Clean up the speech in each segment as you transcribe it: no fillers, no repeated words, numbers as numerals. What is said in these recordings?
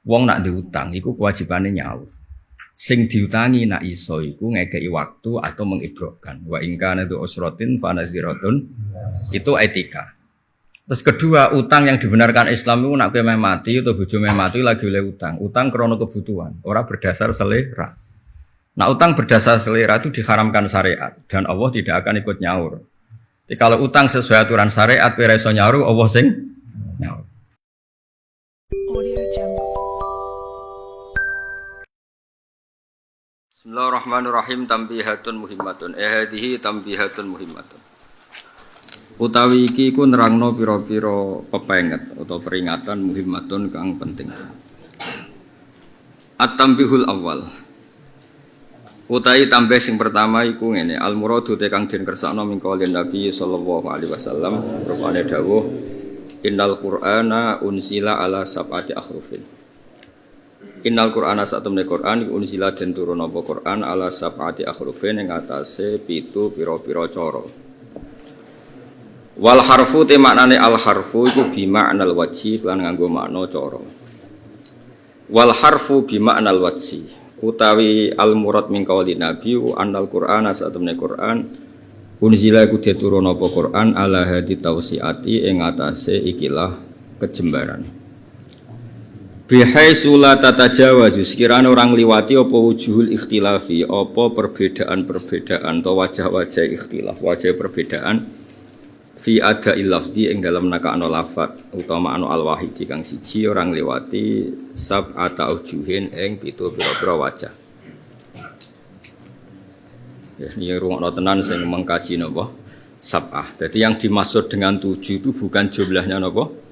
Wong nak diutang iku kewajibane nyaur. Sing diutangi nak iso iku ngekeki waktu atau mengibrokkan. Wa in kana tu usratin fa naziratun. Itu etika. Terus kedua, utang yang dibenarkan Islam itu nak kowe meh mati atau bojo meh mati lagi oleh utang. Utang krana kebutuhan, ora berdasar selera. Nah, utang berdasar selera itu diharamkan syariat dan Allah tidak akan ikut nyaur. Jadi kalau utang sesuai aturan syariat kowe ra iso nyaur, Allah sing nyaur. Bismillahirrahmanirrahim. Tambihatun muhimmatun. Hadhihi tambihatun muhimmatun. Utawi iki iku nerangno pira-pira pepenget atau peringatan muhimmatun kang penting. At-tambihul awal. Utawi tambah sing pertama iku ngene, al-muradu te kang den kersakno min qaulin Nabi sallallahu alaihi wasallam rupane dawuh innal qur'ana unsila ala sab'ati akhrufin. Innal qur'ana satemene Qur'an unsila den turun apa Qur'an ala sab'ati akhrufin ing atase 7 pira-pira cara. Wal harfu te maknane al harfu iku bi ma'nal wajhi lan nganggo makna cara. Wal harfu bi ma'nal wajhi utawi al murad min qauli nabi annal qur'ana satemene Qur'an unzila iku diturun apa Qur'an ala hadi tausiati ing atase ikilah kejembaran. Bihaitsu la tatajawazu sekirane orang liwati apa wujuhul ikhtilafi apa perbedaan-perbedaan atau wajah-wajah ikhtilaf, wajah perbedaan fi ada ilafdi ing dalam nakakno lafat utawa makna al-wahidi kang siji orang liwati sab'ata ujuhin ing 7 pira-pira wajah. Ya iki rungokno tenan sing mengkaji napa sab'ah. Jadi yang dimaksud dengan 7 itu bukan jumlahnya napa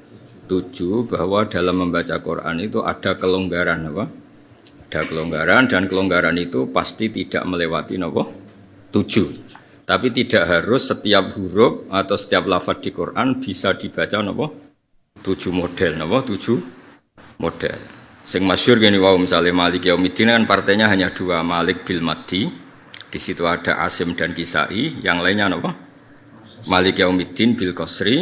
7, bahwa dalam membaca Quran itu ada kelonggaran apa? Ada kelonggaran dan kelonggaran itu pasti tidak melewati napa 7. Tapi tidak harus setiap huruf atau setiap lafaz di Quran bisa dibaca napa 7 model napa 7 model. Sing masyhur gini wau misalnya Malik Yaumiddin kan partainya hanya 2, Malik bil Maddi. Di situ ada Asim dan Kisai, yang lainnya napa? Malik Yaumiddin bil Qasri,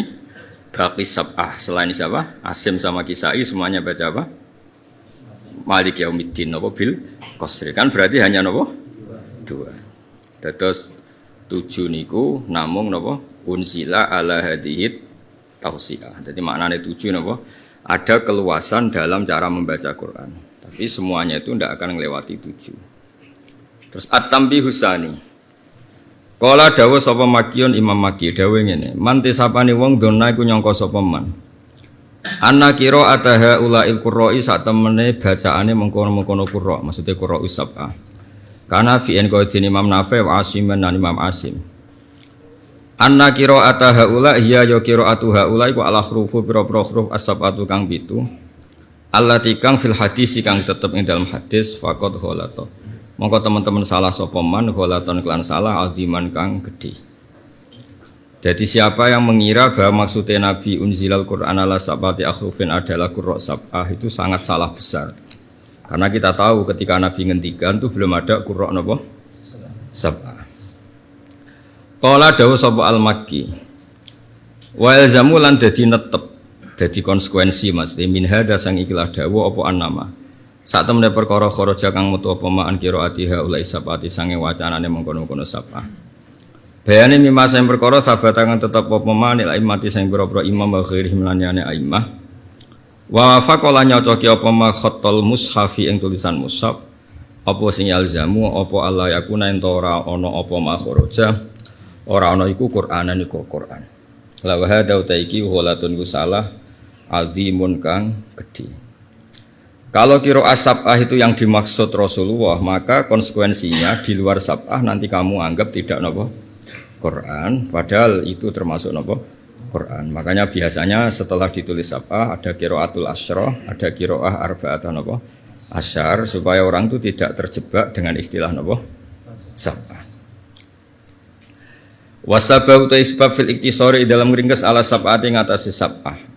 baqi sab'ah. Selain siapa? Asim sama Kisai semuanya baca apa? Malik Yaumiddin napa bil Qasri. Kan berarti hanya napa 2. Terus 7 niku namung napa unzila ala hadhit tausiah. Jadi maknane 7 napa ada keluasan dalam cara membaca Quran. Tapi semuanya itu tidak akan melewati 7. Terus at-tambihus tsani. Kala dawuh sapa Makiun Imam Maki dawuh ngene, manti sapane wong dona iku nyangka sapa man. Anna qira'ataha ulail qurra'i sak temene bacaane mengkono-mengkono qurra, maksudnya qurra usab'ah. Karena fi'in qaidin Imam Nafi' wa Asim dan Imam Asim. Anna qira'ata haula hiya ya qira'atu haula iku ala huruf pira-pira huruf as-sab'atu kang 7. Allati kang fil hadis kang tetep ing dalam hadis faqad ghalata. Monggo teman-teman salah sapa man ghalatan kelan salah aziman kang gedhe. Jadi siapa yang mengira bahwa maksudnya Nabi unzilal Qur'an ala sab'ati akhrufin adalah qurra sab'ah itu sangat salah besar. Karena kita tahu ketika Nabi ngendikan itu belum ada qurra napa? Sab'ah. Qala dawuh sapa al-Makki. Wa ilzamu lan dadi netep, dadi konsekuensi Mas. Min hadza sang ikilah dawuh apa annama. Sak temene perkara kharaja kang metu apa ma'an qiraatiha ulai sab'ati sange wacanane mengkono-kono sab'ah. Bayane mimma sing perkara sabatangan tetep apa ma'an il aimati sing pira-pira imam wa ghairihim lan liyane aimah. Wa faqala nyocoki apa ma khattal mushafi ing tulisan mushaf apa sing yalzamu apa Allah yakuna ento ora ana apa ma kharaja ora ana iku Qur'anan iku Qur'an. La wa hada utaiki ghalatun salah azimun kang gedhe. Kalau qiraat sab'ah itu yang dimaksud Rasulullah, maka konsekuensinya di luar sab'ah nanti kamu anggap tidak napa Qur'an, padahal itu termasuk napa Quran. Makanya biasanya setelah ditulis sab'ah ada qiraatul asyra, ada qiraah arba'atan napa asyar supaya orang itu tidak terjebak dengan istilah napa sab'ah. Wasabau ta isbab fil iktisari dalam ringkes ala sab'ati ngatasi sab'ah.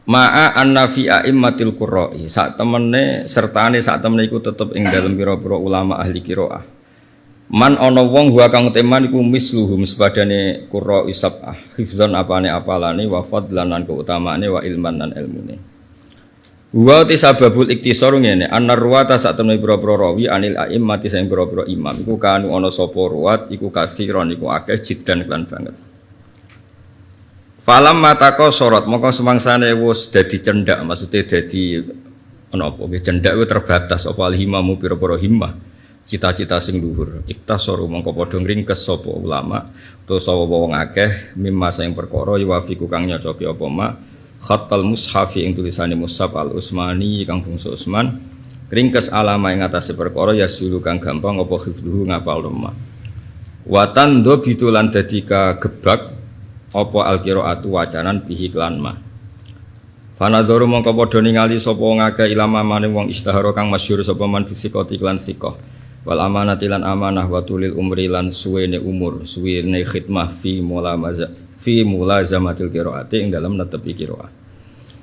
Ma'a anna fi a'immatil qurra'i sak temene sertane sak temene iku tetep ing dalem pira-pira ulama ahli qiraah. Man ana wong wa kang teman iku misluhum sepadane qurra isab'ah hifdzan apane apalane wa fadlan lan keutamaane wa ilman lan ilmune. Wa tisababul iktisar ngene, anar ruwata sak temne pira-pira rawi anil a'immati sing pira-pira imam iku kanu ana sapa ruwat iku kasiron iku akeh jiddan lan banget. Falam matako sorot maka semangsane wis dadi cendak maksudnya dadi ana apa nggih cendak ku terbatas apa alhimamu pira-pira himmah cita-cita sing luhur iktasaru mongko padha ngringkes sapa ulama utawa sapa wong akeh mimma sing perkara yuwafiku kang nyocoki apa ma khattal mushafi ing tulisane mushaf al usmani kang bangsa Utsman ringkes alama ing atase perkara ya sulu kang gampang apa hifdhu ngapal lemah watan do bitulan dadi kagebak apa al qiraatu wacanan bihi klan ma fanadharu mongko padha ningali sapa ngake ilama maning wong istihara kang masyhur sapa man fisikoti klan sikoh wal amanati lan amanah wa tulil umri lan suwene umur suwene khidmah fi mulazamatil qiraati ing dalam netepi qiraah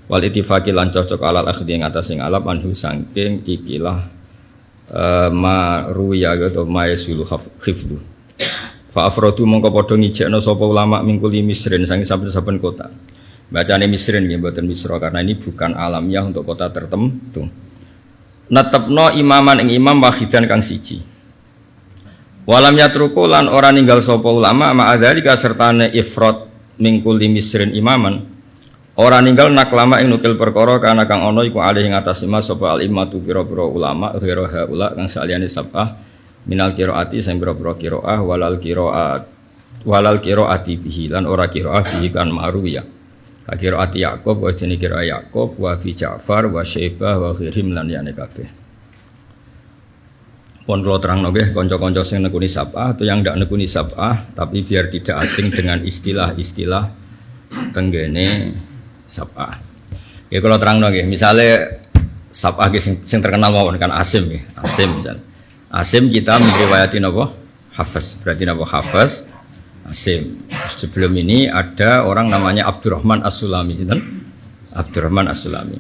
wal ittifaqi lan cocok alal akhdhi ing atas sing alap anhu saking ikilah ma ruya atau ma yasulu khifdu fa afradu mongko padha ngijekno sapa ulama mingkuli misrin saking saben-saben kota bacane misrin nggih mboten misra karena ini bukan alamiah untuk kota tertentu netepno imaman ing imam wahidan kang siji walam yatruku lan ora ninggal sapa ulama ma'adzalika sertane ifrad mingkul di misrin imaman ora ninggal naklama ing nukil perkara kana kang ana iku alih ing atas ima sapa al imatu pira-pira ulama ghairu haula kang saliyane sabah minal qiraati sing pira-pira qiraah walal qiraati bihi lan ora qiraah bihi kan ma'rufiyah qiraati Yaqub wa jenenge qiraah Yaqub wa fi Ja'far wa Syaibah wa ghairim lan yane kabeh. Pun kula terangno nggih kanca-kanca sing nekuni sab'ah atau yang ndak nekuni sab'ah tapi biar tidak asing dengan istilah-istilah tenggene sab'ah. Nggih kula terangno nggih, misale sab'ah nggih sing terkenal mawon kan Asim nggih. Asim misal. Asim kita meriwayati napa? Hafiz. Berarti napa Hafiz? Asim. Sebelum ini ada orang namanya Abdurrahman As-Sulami, Abdurrahman As-Sulami.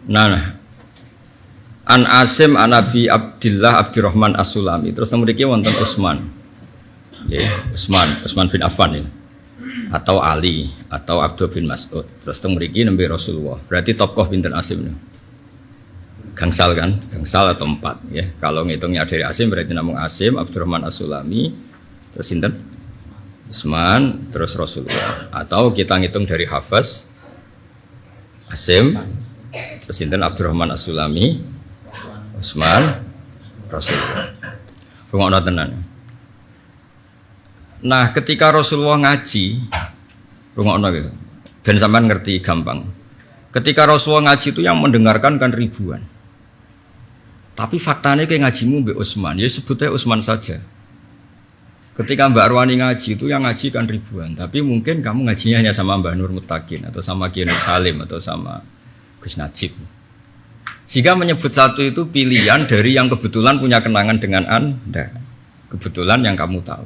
Nah, an Asim an Abi Abdillah Abdurrahman As-Sulami. Terus mriki wonten Utsman. Nggih, Utsman bin Affan ya. Atau Ali atau Abdul bin Mas'ud. Terus mriki nembe Rasulullah. Berarti tokoh pinten Asim. Gangsal kan? Gangsal atau 4 ya. Kalau ngitungnya dari Asim berarti namung Asim Abdurrahman As-Sulami. Terus sinten? Utsman terus Rasulullah atau kita ngitung dari Hafiz Asim terus sinten Abdurrahman As-Sulami Utsman Rasulullah rungokno tenan. Nah ketika Rasulullah ngaji rungokno gitu ben sampean ngerti gampang ketika Rasulullah ngaji itu yang mendengarkan kan ribuan tapi faktanya kayak ngajimu mbek Utsman ya sebutnya Utsman saja. Ketika Mbak Arwani ngaji itu yang ngaji kan ribuan, tapi mungkin kamu ngajinya hanya sama Mbak Nur Mutakin atau sama Kiai Nur Salim atau sama Gus Najib. Jika menyebut satu itu pilihan dari yang kebetulan punya kenangan dengan Anda, kebetulan yang kamu tahu.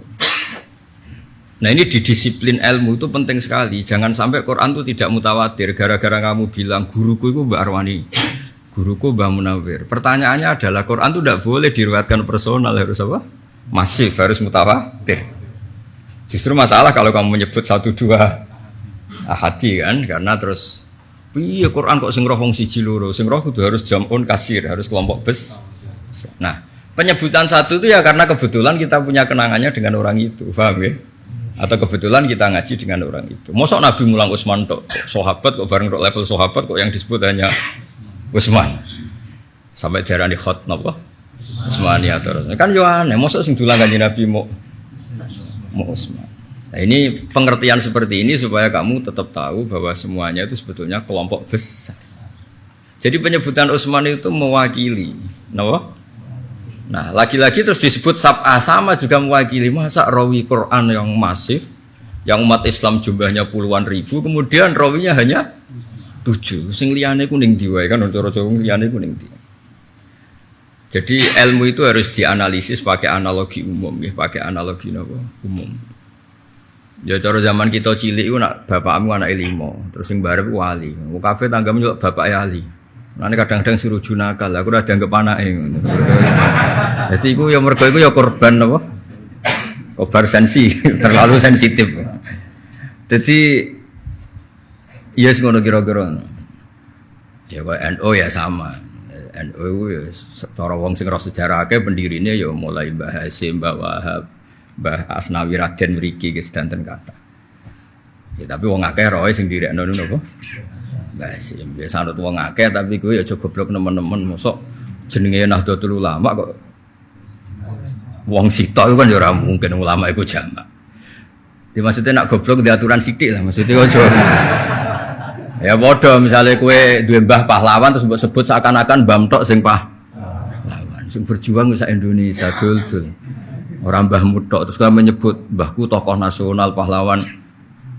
Nah ini di disiplin ilmu itu penting sekali. Jangan sampai Quran itu tidak mutawatir gara-gara kamu bilang guruku itu Mbak Arwani, guruku Mbak Munawir. Pertanyaannya adalah Quran itu tidak boleh diriwayatkan personal, harus apa? Masif, harus mutawatir. Justru masalah kalau kamu menyebut 1-2 ahadi kan, karena terus iya Quran kok sing roh wong siji loro, sing roh kudu harus jamun kasir, harus kelompok bes. Nah, penyebutan satu itu ya karena kebetulan kita punya kenangannya dengan orang itu, paham ya? Atau kebetulan kita ngaji dengan orang itu. Mosok Nabi mulang Utsman tok, sahabat kok bareng level sahabat kok yang disebut hanya Utsman. Sampai diarani khot napa? Utsmania terus. Kan yo aneh, mosok sing dulang Kanjeng Nabi mau Utsman. Nah, ini pengertian seperti ini supaya kamu tetap tahu bahwa semuanya itu sebetulnya kelompok besar. Jadi penyebutan Utsman itu mewakili, napa? Nah, lagi-lagi terus disebut sab'ah sama juga mewakili masa rawi Quran yang masif, yang umat Islam jumlahnya puluhan ribu, kemudian rawinya hanya 7. Sing liyane kuning diwae kan cara Jawa liyane kuning di. Jadi ilmu itu harus dianalisis pakai analogi umum ya, pakai analogi napa? Umum. Ya cara zaman kita cilik iku nak bapakmu anak 5, terus sing barep wali. Wong kabeh tanggamu yo bapak ali. Nanti kadang-kadang suruh junakal, aku udah dianggap anake ngono. Jadi iku ya mergo iku ya korban apa? Kobar sensi, terlalu sensitif. Jadi yes ngono kira-kira. Ya kok NU ya sama. NU ya cara wong sing roh sejarah akeh pendirine ya mulai Mbah Hasyim, Mbah Wahab, Mbah Asnawi Raden mriki ki sedanten kathah. Ya tapi wong akeh roe sing direkno napa? Mbah Hasyim. Ya sanut wong akeh tapi kuwi aja goblok nemen-nemen mosok jenenge Nahdlatul Ulama kok wong sita iku kan ya ora mungkin ulama iku jamak. Di maksudnya nak goblok di aturan sithik lah maksudnya aja. Ya padha misale kowe duwe mbah pahlawan terus mbok sebut seakan-akan mbah tok sing pahlawan. Sing berjuang sak Indonesia dul-dul. Ora mbahmu tok terus kowe menyebut mbahku tokoh nasional pahlawan.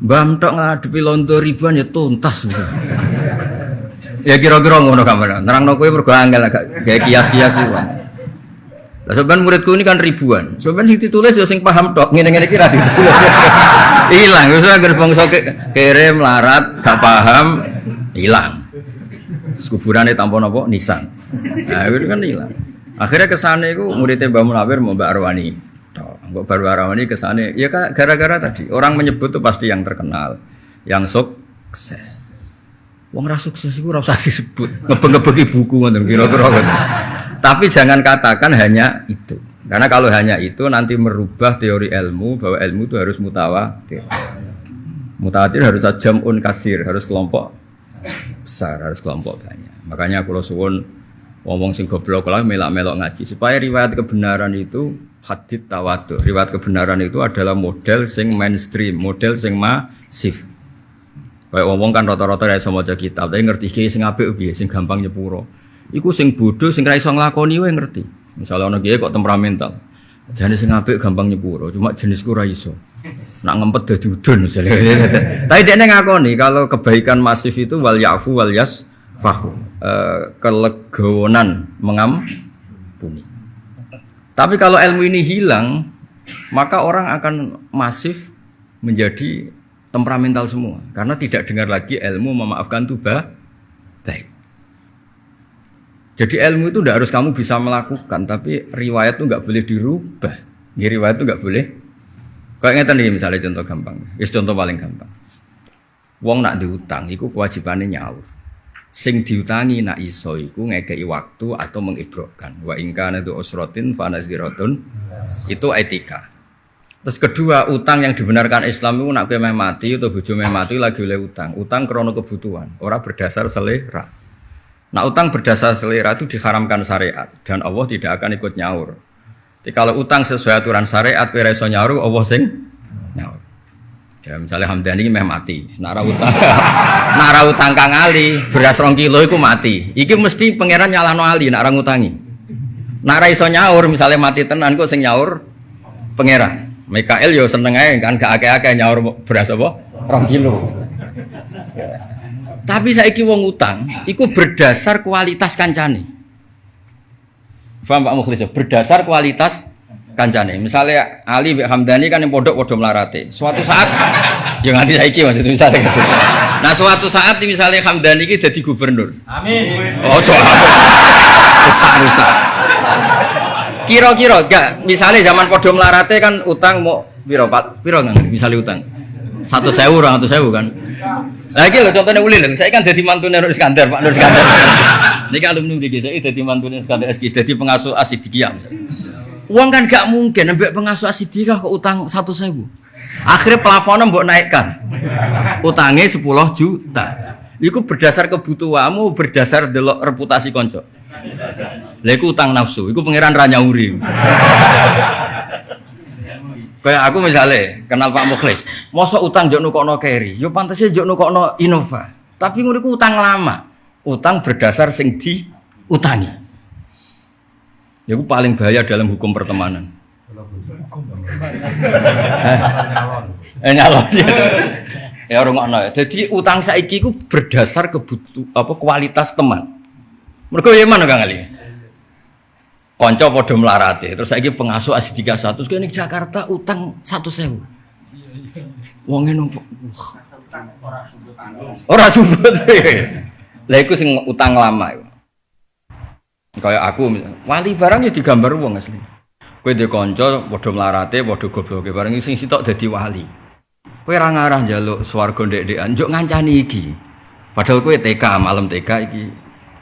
Mbah tok ngadepi londo ribuan ya tuntas. Ya kira-kira ngono kapan. Nerangno kowe mergo angel gak kias-kias iku. Lah sampean muridku ini kan ribuan. Sampean sing ditulis ya sing paham tok ngene-ngene iki ra ditulis. Hilang, wis anggere bangsa kere melarat, gak paham, hilang. Kuburane tanpa napa nisan. Nah, itu kan hilang. Akhirnya kesane iku muridé Mbah Munawir Mbak Arwani. Mbak Baru Arwani kesane ya kan gara-gara tadi orang menyebut tuh pasti yang terkenal, yang sukses. Wong ra sukses iku ora usah disebut. Ngebeng-ngebeki buku ngoten kira-kira ngoten. Tapi jangan katakan hanya itu. Karena kalau hanya itu nanti merubah teori ilmu bahwa ilmu itu harus mutawatir. Mutawatir harus jam'un katsir, harus kelompok besar, harus kelompok banyak. Makanya kula suwun wong sing goblok lah melak-melok ngaji supaya riwayat kebenaran itu hadits tawatur. Riwayat kebenaran itu adalah model sing mainstream, model sing masif. Kayak wong kan rata-rata ra iso maca kitab, tapi ngerti iki sing apik piye, sing gampang nyepuro. Iku sing bodoh sing ra iso nglakoni wae ngerti. Misalnya orang kiai kok temperamental, jenis sing apik gampang nyepuro, cuma jenisku ra iso. Nak ngempet dadi udun misalnya. Tapi dia ngakoni kalau kebaikan masif itu wal yafu wal yasfahu, kelegowonan mengampuni. Tapi kalau ilmu ini hilang, maka orang akan masif menjadi temperamental semua, karena tidak dengar lagi ilmu memaafkan itu baik. Jadi ilmu itu tidak harus kamu bisa melakukan, tapi riwayat itu nggak boleh dirubah. Ya, riwayat itu nggak boleh. Kayak ngeten nih misalnya contoh gampang, contoh paling gampang. Wong nak diutang, iku kewajibannya nyaur. Sing diutangi nak iso iku ngekei waktu atau mengibrokkan. Wa ingkana itu usrotin fanaziratun, itu etika. Terus kedua, utang yang dibenarkan Islam itu nak kowe meh mati atau bojo meh mati lagi oleh utang. Utang krono kebutuhan, ora berdasar selera. Nah, utang berdasar selera itu diharamkan syariat dan Allah tidak akan ikut nyaur. Jadi kalau utang sesuai aturan syariat, kowe ra iso nyaur, Allah sing nyaur. Ya misalnya Hamdani meh mati, nara utang Kang Ali beras 2 kilo iku mati. Iki mesti pangeran nyalano Ali nak ra ngutangi. Nara iso nyaur misalnya mati tenan kok sing nyaur pangeran. Mikael yo seneng ae kan gak akeh-akeh nyaur beras apa 2 kilo. Tapi saiki wong utang iku berdasar kualitas kancane. Paham Pak Mukhlis? Berdasar kualitas kancane. Misalnya Ali mbek Hamdani kan yang pondok-pondok melarate. Suatu saat ya nganti saiki maksudnya misalnya. Nah, suatu saat misalnya Hamdani iki dadi gubernur. Amin. Oh, rusak. Kira-kira enggak misalnya zaman podo melarate kan utang mau piro Pak? Piro kan misalnya utang? 100.000 200.000 kan. Lah iki lho contone ulil lho. Saya kan dadi mantune Nur Iskandar, Pak Nur Iskandar. Niki alumni iki saya dadi mantune Iskandar SK, dadi pengasuh Asidikiyah. Uang kan gak mungkin ambek pengasuh Asidikiyah kok utang 100.000. Akhirnya plafonnya mbok naikkan. Utangnya 10 juta. Iku berdasar kebutuhanmu, berdasar delok reputasi konco. Lha iku utang nafsu, iku pangeran ra nyauri. Kayak aku misalnya kenal Pak Mukhlis, mosok utang jok nukokno Keri, yo pantese jok nukokno Innova. Tapi ngono iku utang lama. Utang berdasar sing diutangi. Ya itu paling bahaya dalam hukum pertemanan. Nyalon. Ya rungokno. Jadi utang saiki iku berdasar kualitas teman. Mergo ya mana Kang Ali? Konco padha melarate, terus saiki pengasuh Asidikiyah 100 kene Jakarta utang 100.000. Wonge numpuk. Ora sumbut. Lah iku sing utang lama iku. Kayak aku wali barang ya digambar wong asli. Kowe ndek kanca padha melarate, padha gobloke bareng sing sitok dadi wali. Kowe ora ngarah njaluk swarga ndek-ndekan, njuk ngancani iki. Padahal kowe TK, malam TK iki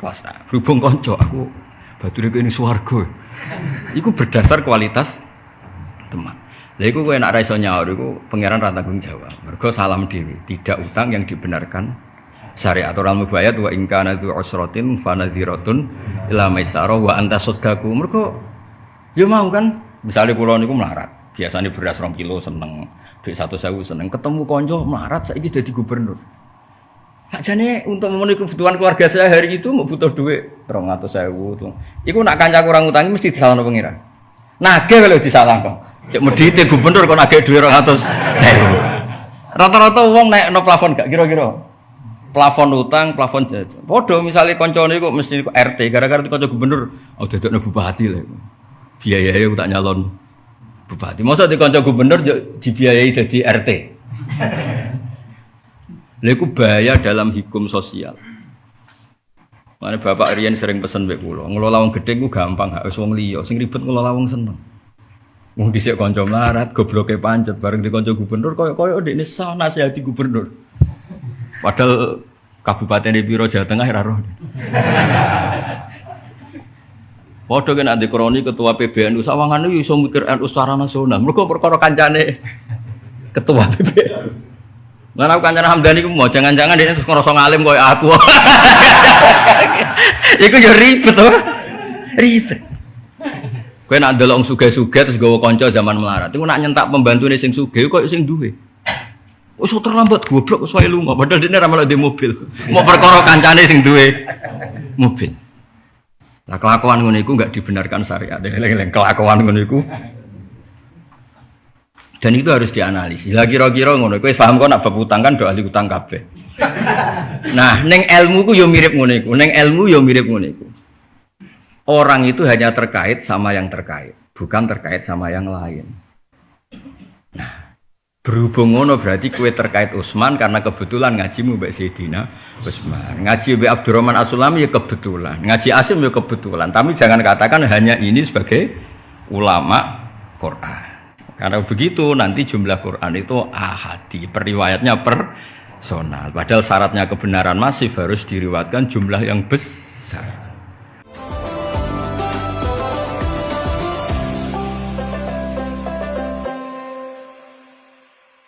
kelas A. Berhubung konco aku bature kene swarga. Iku berdasar kualitas teman. Lah iku kowe nek ra iso nyaur iku pangeran ra tanggung jawab. Mergo salam dhewe, tidak utang yang dibenarkan syariat aturan mubayat wa in kana dzu usratin fa nadhiratun ila maisarah wa anta sadaqu. Mergo ya mau kan, misale kula niku melarat, biasane beras 2 kilo seneng, duit 1.000 seneng, ketemu kanca melarat saiki dadi gubernur. Sakjane untuk memenuhi kebutuhan keluarga saya hari itu mau butuh duit 200.000 tuh. Iku nak kanca kurang utangi mesti disalahno pangeran. Nagih kalau disalahno. Cek medhite gubernur kok nagih duit 200.000. Rata-rata wong naikno plafon gak kira-kira. Plafon utang, plafon jajan. Padha misale kancane kok mesti RT gara-gara kanca gubernur, oh dadekno bupati lho. Biayae tak nyalon bupati. Masa di kanca gubernur dibiayai dadi RT. Lha iku bahaya dalam hukum sosial. Mane bapak riyen sering pesen mbek kula, ngelola wong gedhe ku gampang, gak wis wong liya, sing ribet ngelola wong seneng. Wong dhisik kanca melarat, gobloke pancet bareng di kanca gubernur kaya ndekne sah nasihati gubernur. Padahal kabupaten di Biro Jawa Tengah ora roh. Padha kena nek kroni ketua PBNU sawangane iso mikir NU secara nasional. Mergo perkara kancane ketua PBNU. Lan aku kancane Hamdani ku mau jangan-jangan dia terus ngerasa ngalim koyo aku. Iku yo ribet to. Ribet. Kowe nak ndelok sugih-sugih terus gawa kanca zaman melarat. Iku nak nyentak pembantune sing sugih koyo sing duwe. Wis terlambat goblok wis wae lunga padahal dene ra melok di mobil. Mau perkara kancane sing duwe mobil. Lah kelakuan ngono iku enggak dibenarkan syariat. Eleng-eleng kelakuan ngono iku. Dan itu harus dianalisis. Lah kira-kira ngono, kowe paham kok nek bab utang kan do ahli utang kabeh. Nah, ning ilmu ku yo mirip ngono iku. Ning ilmu yo mirip ngono iku. Orang itu hanya terkait sama yang terkait, bukan terkait sama yang lain. Nah, berhubung ngono berarti kowe terkait Utsman karena kebetulan ngajimu mbek Sayyidina Utsman. Ngaji mbek Abdurrahman As-Sulami ya kebetulan. Ngaji Asim ya kebetulan. Tapi jangan katakan hanya ini sebagai ulama Quran. Karena begitu nanti jumlah Quran itu ahadi, periwayatnya personal. Padahal syaratnya kebenaran masif harus diriwayatkan jumlah yang besar.